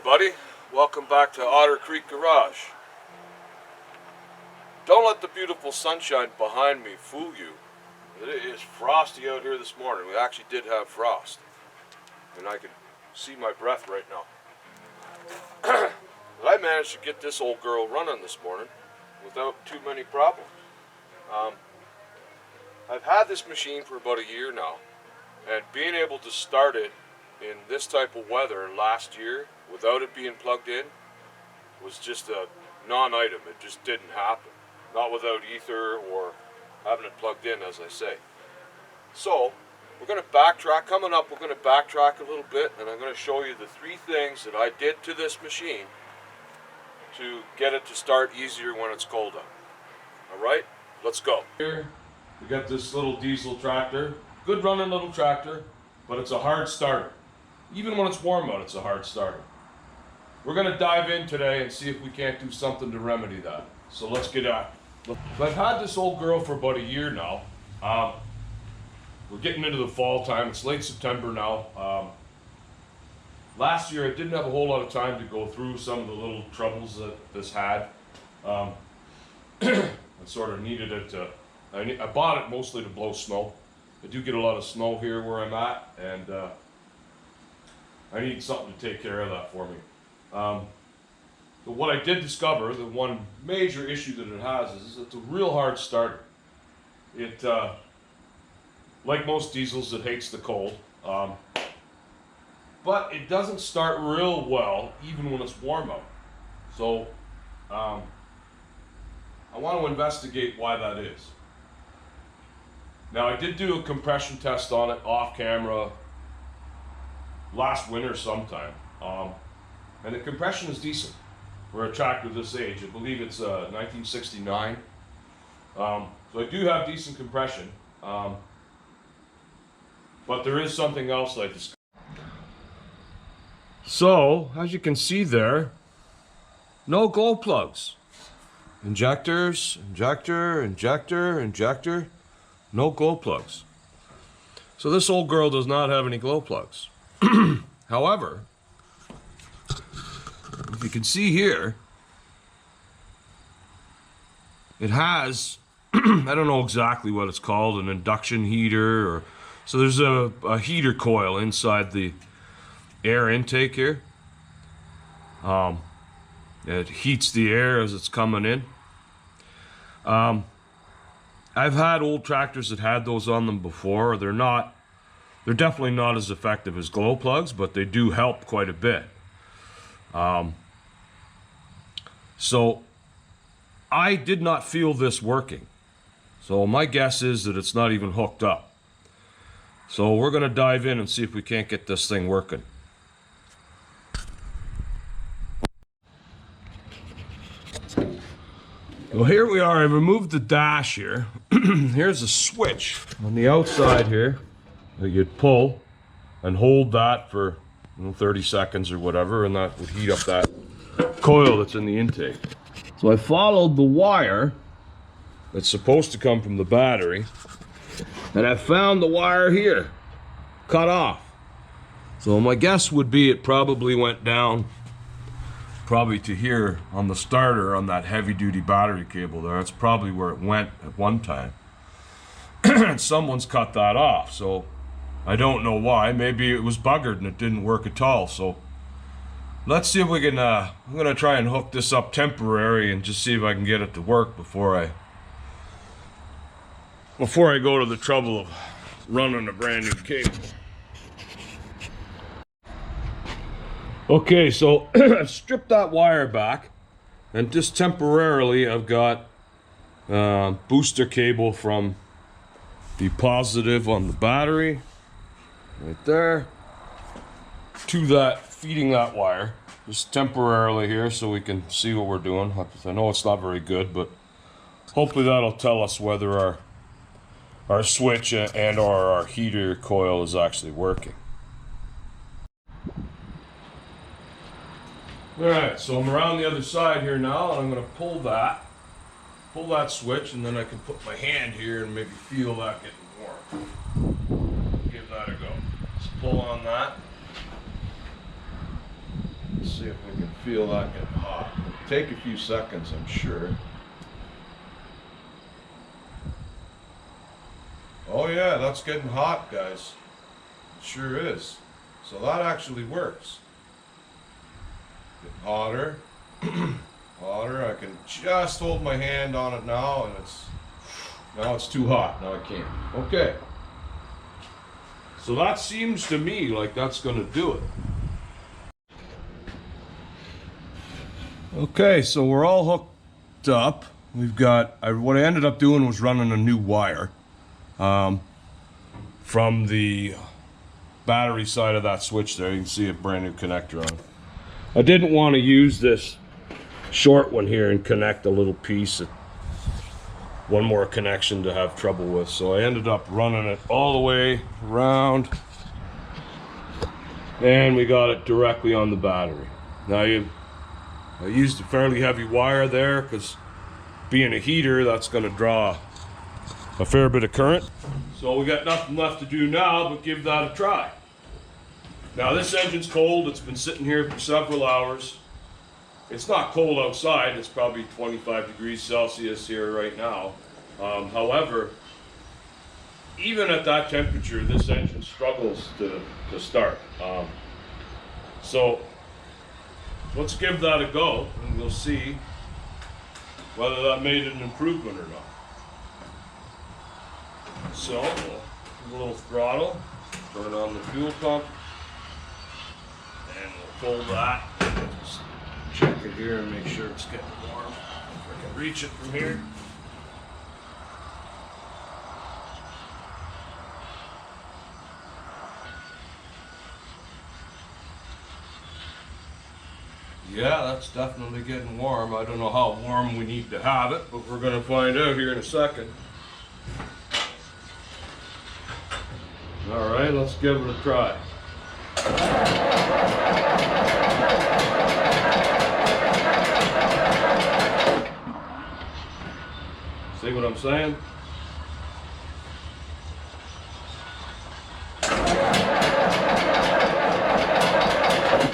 everybody. Welcome back to Otter Creek Garage. Don't let the beautiful sunshine behind me fool you. It is frosty out here this morning. We actually did have frost. And I can see my breath right now. But I managed to get this old girl running this morning without too many problems. I've had this machine for about a year now, and being able to start it in this type of weather last year without it being plugged in was just a non-item. It just didn't happen. Not without ether or having it plugged in, as I say. So we're going to backtrack. Coming up, we're going to backtrack a little bit, and I'm going to show you the 3 things that I did to this machine to get it to start easier when it's cold out. Alright, let's go. Here we got this little diesel tractor. Good running little tractor, but it's a hard starter. Even when it's warm out, it's a hard starter. We're going to dive in today and see if we can't do something to remedy that. So let's get at it. So I've had this old girl for about a year now. We're getting into the fall time. It's late September now. Last year I didn't have a whole lot of time to go through some of the little troubles that this had. I sort of needed it to, I bought it mostly to blow snow. I do get a lot of snow here where I'm at, and I need something to take care of that for me. But what I did discover, the one major issue that it has is it's a real hard starter. It, like most diesels, it hates the cold. But it doesn't start real well even when it's warm out. So I want to investigate why that is. Now, I did do a compression test on it off camera last winter sometime, and the compression is decent for a tractor this age. I believe it's 1969. So I do have decent compression, but there is something else I discovered. So, as you can see there, no glow plugs. Injectors, injector, injector, injector. No glow plugs. So this old girl does not have any glow plugs. However, if you can see here, it has, I don't know exactly what it's called, an induction heater, or so there's a heater coil inside the air intake here. It heats the air as it's coming in. I've had old tractors that had those on them before. They're definitely not as effective as glow plugs, but they do help quite a bit. So I did not feel this working. So my guess is that it's not even hooked up. So we're going to dive in and see if we can't get this thing working. Well, here we are. I removed the dash here. Here's a switch on the outside here that you'd pull and hold that for 30 seconds or whatever, and that would heat up that coil that's in the intake. So I followed the wire that's supposed to come from the battery, and I found the wire here, cut off. So my guess would be it probably went down probably to here on the starter on that heavy duty battery cable there. That's probably where it went at one time. And someone's cut that off, so I don't know why. Maybe it was buggered and it didn't work at all. So let's see if we can, I'm gonna try and hook this up temporary and just see if I can get it to work before I go to the trouble of running a brand new cable. Okay, so I've stripped that wire back, and just temporarily I've got booster cable from the positive on the battery, right there, to that, feeding that wire, just temporarily here so we can see what we're doing. I know it's not very good, but hopefully that'll tell us whether our switch and or our heater coil is actually working. Alright, so I'm around the other side here now, and I'm going to pull that switch, and then I can put my hand here and maybe feel that getting warm. Give that a go. Just pull on that. Let's see if we can feel that get hot. It'll take a few seconds, I'm sure. Oh yeah, that's getting hot, guys. It sure is. So that actually works. Getting hotter. Hotter. I can just hold my hand on it now, and now it's too hot. Now I can't. Okay. So that seems to me like that's going to do it. Okay, so we're all hooked up. We've got, what I ended up doing was running a new wire from the battery side of that switch there. You can see a brand new connector on. I didn't want to use this short one here and connect a little piece, one more connection to have trouble with. So I ended up running it all the way around, and we got it directly on the battery. Now I used a fairly heavy wire there because being a heater, that's going to draw a fair bit of current. So we got nothing left to do now but give that a try. Now this engine's cold. It's been sitting here for several hours. It's not cold outside. It's probably 25 degrees Celsius here right now. However, even at that temperature, this engine struggles to start. So let's give that a go, and we'll see whether that made an improvement or not. So, a little throttle, turn on the fuel pump, and we'll pull that. Just check it here and make sure it's getting warm. If I can reach it from here. Yeah, that's definitely getting warm. I don't know how warm we need to have it, but we're going to find out here in a second. All right, let's give it a try. See what I'm saying?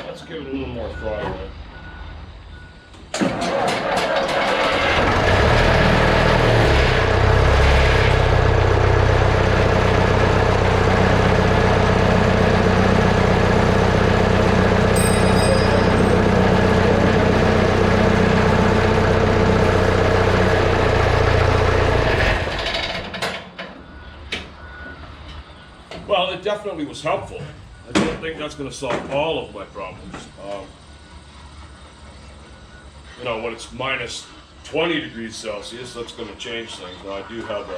Let's give it a little more throttle there. Well, it definitely was helpful. I don't think that's going to solve all of my problems. You know, when it's minus 20 degrees Celsius, that's going to change things. Now, I do have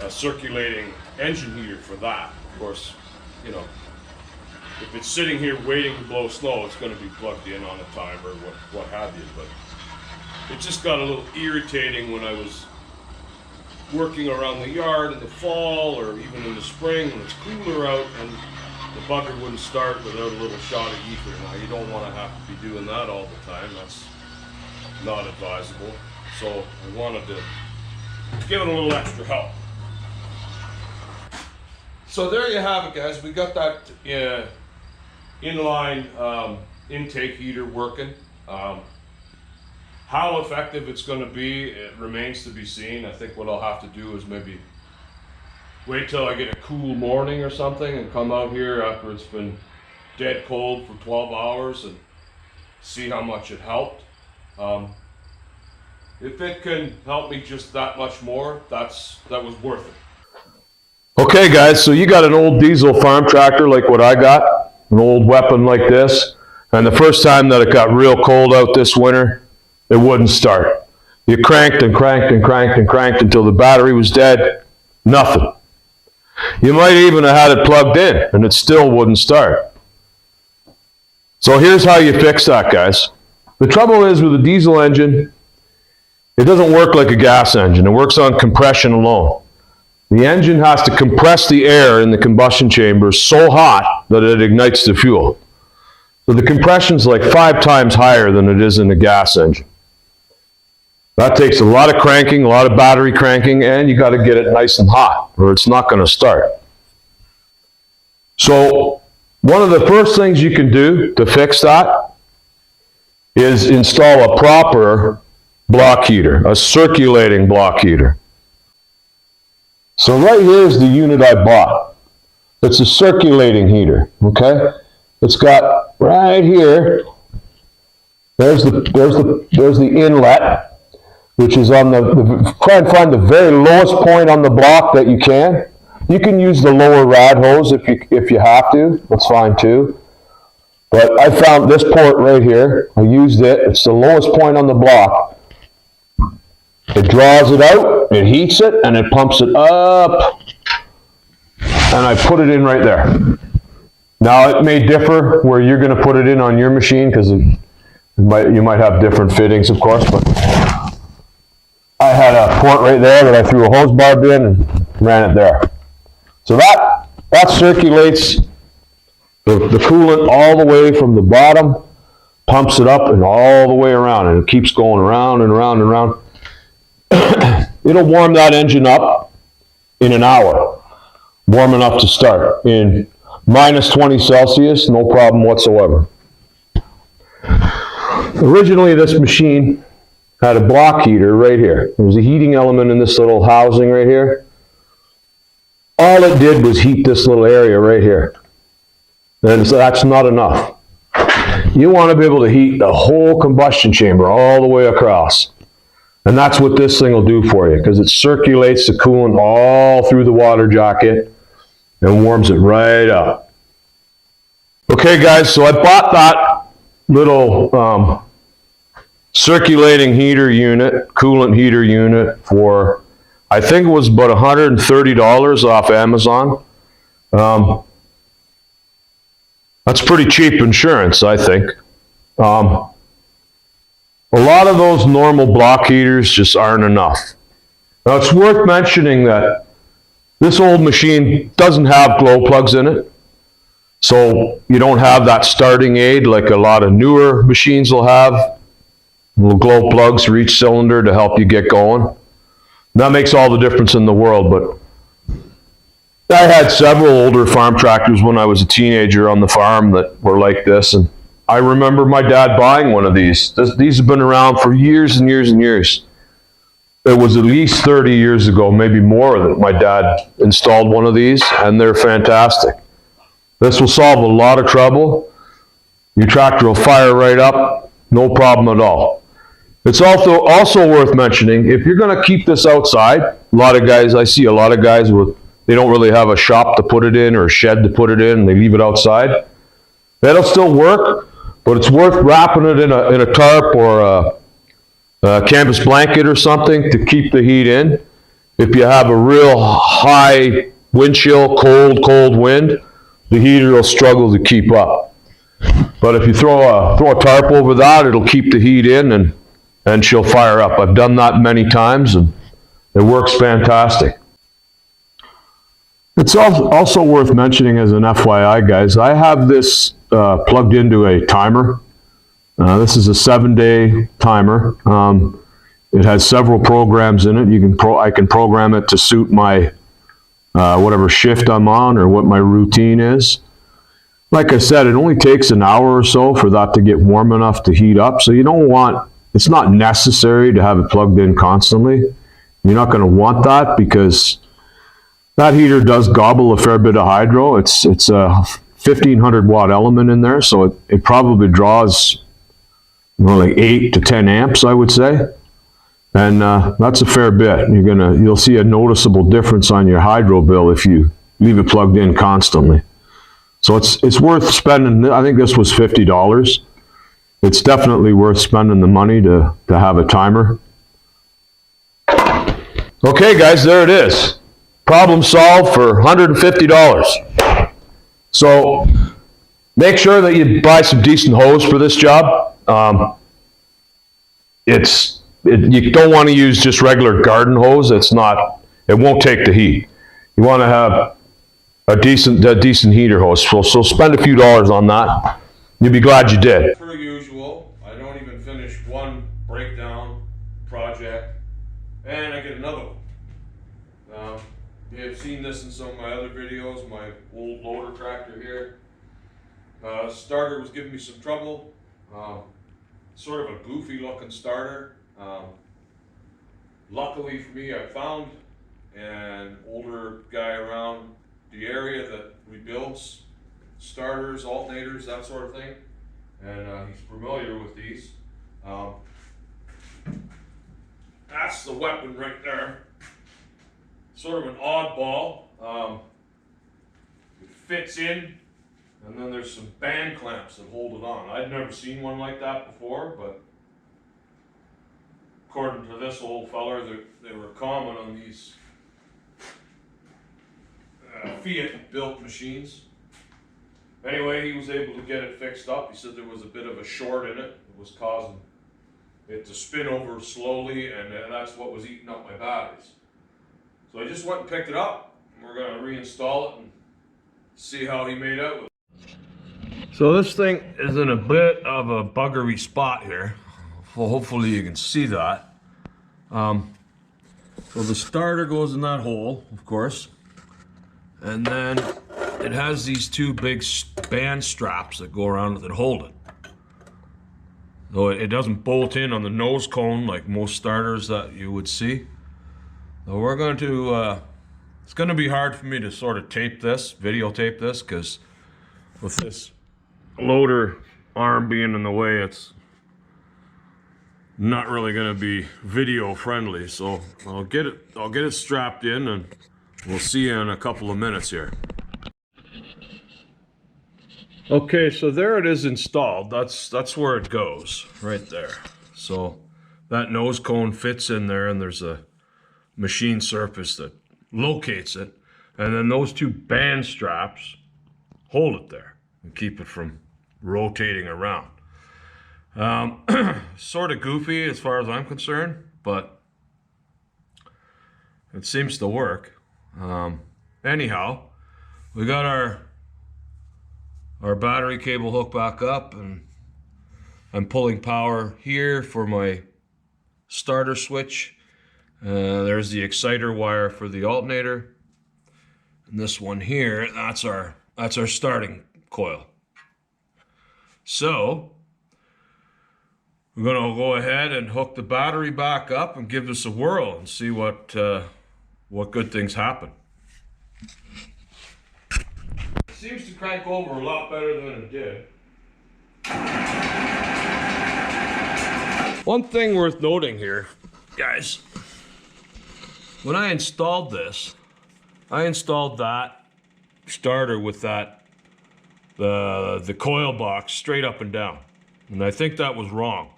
a circulating engine heater for that. Of course, you know, if it's sitting here waiting to blow snow, it's going to be plugged in on a timer, what have you. But it just got a little irritating when I was working around the yard in the fall or even in the spring when it's cooler out and the bugger wouldn't start without a little shot of ether. Now you don't want to have to be doing that all the time. That's not advisable. So I wanted to give it a little extra help. So there you have it, guys. We got that inline intake heater working. How effective it's going to be, it remains to be seen. I think what I'll have to do is maybe wait till I get a cool morning or something and come out here after it's been dead cold for 12 hours and see how much it helped. If it can help me just that much more, that was worth it. Okay guys, so you got an old diesel farm tractor like what I got, an old weapon like this, and the first time that it got real cold out this winter, it wouldn't start. You cranked and cranked and cranked and cranked until the battery was dead. Nothing. You might even have had it plugged in and it still wouldn't start. So here's how you fix that, guys. The trouble is with a diesel engine, it doesn't work like a gas engine. It works on compression alone. The engine has to compress the air in the combustion chamber so hot that it ignites the fuel. So the compression's like 5 times higher than it is in a gas engine. That takes a lot of cranking, a lot of battery cranking, and you got to get it nice and hot or it's not going to start. So One of the first things you can do to fix that is install a proper block heater, a circulating block heater. So right here is the unit I bought. It's a circulating heater, okay? It's got right here, there's the inlet, which is on try and find the very lowest point on the block that you can. You can use the lower rad hose if you have to, that's fine too. But I found this port right here, I used it, it's the lowest point on the block. It draws it out, it heats it, and it pumps it up, and I put it in right there. Now it may differ where you're going to put it in on your machine, because you might have different fittings, of course, but I had a port right there that I threw a hose barb in and ran it there. So that circulates the coolant all the way from the bottom, pumps it up and all the way around, and it keeps going around and around and around. It'll warm that engine up in an hour, warm enough to start. In minus 20 Celsius, no problem whatsoever. Originally, this machine had a block heater right here. There was a heating element in this little housing right here. All it did was heat this little area right here. And so that's not enough. You want to be able to heat the whole combustion chamber all the way across. And that's what this thing will do for you, because it circulates the coolant all through the water jacket and warms it right up. Okay guys, so I bought that little circulating heater unit, coolant heater unit for, I think it was about $130 off Amazon. That's pretty cheap insurance, I think. A lot of those normal block heaters just aren't enough. Now it's worth mentioning that this old machine doesn't have glow plugs in it. So you don't have that starting aid like a lot of newer machines will have. Little glow plugs for each cylinder to help you get going. That makes all the difference in the world, but I had several older farm tractors when I was a teenager on the farm that were like this, and I remember my dad buying one of these. These have been around for years and years and years. It was at least 30 years ago, maybe more, that my dad installed one of these, and they're fantastic. This will solve a lot of trouble. Your tractor will fire right up, no problem at all. It's also worth mentioning, if you're going to keep this outside, I see a lot of guys they don't really have a shop to put it in or a shed to put it in, and they leave it outside. That'll still work, but it's worth wrapping it in a tarp or a canvas blanket or something to keep the heat in. If you have a real high wind chill, cold wind, the heater will struggle to keep up. But if you throw a tarp over that, it'll keep the heat in and she'll fire up. I've done that many times and it works fantastic. It's also worth mentioning as an FYI, guys, I have this plugged into a timer. This is a 7-day timer. It has several programs in it. I can program it to suit my whatever shift I'm on or what my routine is. Like I said, it only takes an hour or so for that to get warm enough to heat up. So it's not necessary to have it plugged in constantly. You're not going to want that because that heater does gobble a fair bit of hydro. It's a 1500 watt element in there, so it probably draws like 8 to 10 amps, I would say. And that's a fair bit. You'll see a noticeable difference on your hydro bill if you leave it plugged in constantly. So it's worth spending. I think this was $50. It's definitely worth spending the money to have a timer. Okay, guys, there it is. Problem solved for $150. So make sure that you buy some decent hose for this job. You don't want to use just regular garden hose. It won't take the heat. You want to have a decent heater hose. So spend a few dollars on that. You'll be glad you did. Per usual, I don't even finish one breakdown project, and I get another one. You have seen this in some of my other videos, my old loader tractor here. Starter was giving me some trouble. Sort of a goofy looking starter. Luckily for me, I found an older guy around the area that rebuilds starters, alternators, that sort of thing. And he's familiar with these. That's the weapon right there. Sort of an oddball. It fits in, and then there's some band clamps that hold it on. I'd never seen one like that before, but according to this old feller, they were common on these Fiat built machines. Anyway, he was able to get it fixed up. He said there was a bit of a short in it. It was causing it to spin over slowly, and that's what was eating up my batteries. So I just went and picked it up, and we're going to reinstall it and see how he made out with it. So this thing is in a bit of a buggery spot here. Well, hopefully you can see that. So the starter goes in that hole, of course, and then it has these two big band straps that go around it that hold it. So it doesn't bolt in on the nose cone like most starters that you would see. So we're going to, it's going to be hard for me to sort of videotape this, because with this loader arm being in the way, it's not really going to be video friendly. So I'll get it strapped in, and we'll see you in a couple of minutes here. Okay, so there it is installed. That's where it goes, right there. So that nose cone fits in there, and there's a machine surface that locates it, and then those two band straps hold it there and keep it from rotating around. Sort of goofy as far as I'm concerned, but it seems to work. Anyhow, we got our battery cable hooked back up, and I'm pulling power here for my starter switch. There's the exciter wire for the alternator, and this one here, that's our starting coil. So we're going to go ahead and hook the battery back up and give this a whirl and see what good things happen. It seems to crank over a lot better than it did. One thing worth noting here, guys, when I installed this, I installed that starter with the coil box straight up and down, and I think that was wrong.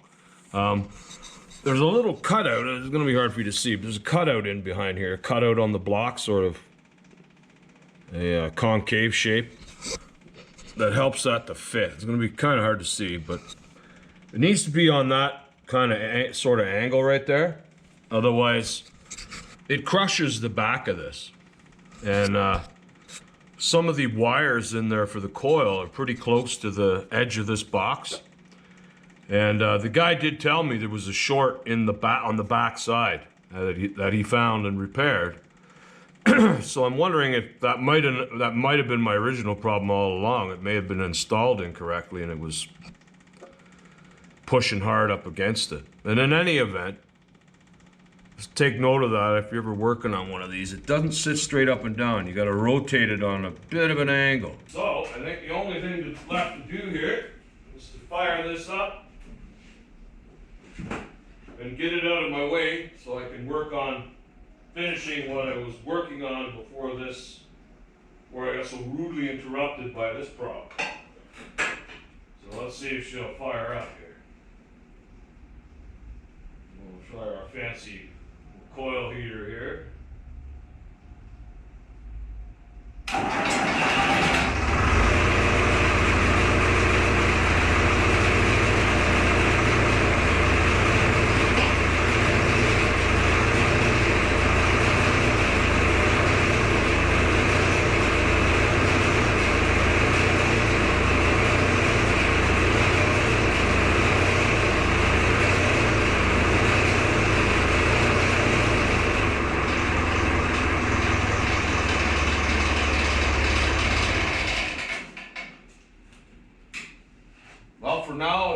There's a little cutout. It's going to be hard for you to see, but there's a cutout in behind here, a cutout on the block, sort of a concave shape that helps that to fit. It's going to be kind of hard to see, but it needs to be on that kind of sort of angle right there. Otherwise, it crushes the back of this. And some of the wires in there for the coil are pretty close to the edge of this box. And the guy did tell me there was a short in the on the back side that he found and repaired. So I'm wondering if that might have been my original problem all along. It may have been installed incorrectly, and it was pushing hard up against it. And in any event, just take note of that if you're ever working on one of these. It doesn't sit straight up and down. You got to rotate it on a bit of an angle. So I think the only thing that's left to do here is to fire this up and get it out of my way so I can work on finishing what I was working on before this, where I got so rudely interrupted by this problem. So let's see if she'll fire up here. We'll try our fancy coil heater here.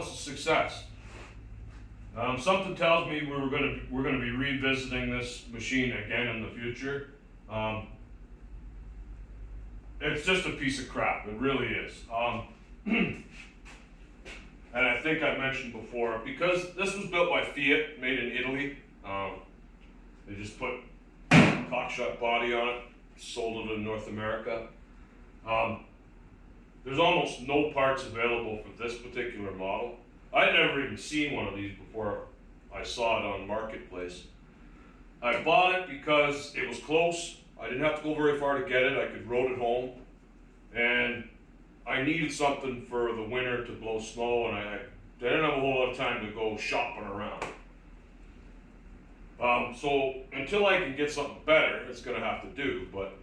it's a success. Something tells me we're gonna be revisiting this machine again in the future. It's just a piece of crap. It really is. And I think I mentioned before, because this was built by Fiat, made in Italy. They just put cockshut body on it, sold it in North America. There's almost no parts available for this particular model. I'd never even seen one of these before I saw it on Marketplace. I bought it because it was close. I didn't have to go very far to get it. I could road it home. And I needed something for the winter to blow snow, and I didn't have a whole lot of time to go shopping around. So until I can get something better, it's gonna have to do, but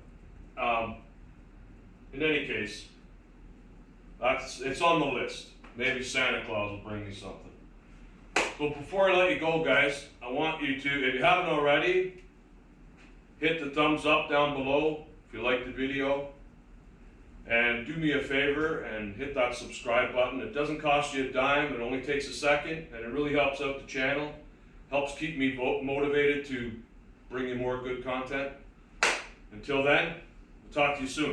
in any case, it's on the list. Maybe Santa Claus will bring me something. So before I let you go, guys, I want you to, if you haven't already, hit the thumbs up down below if you like the video. And do me a favor and hit that subscribe button. It doesn't cost you a dime, it only takes a second, and it really helps out the channel. Helps keep me motivated to bring you more good content. Until then, we'll talk to you soon.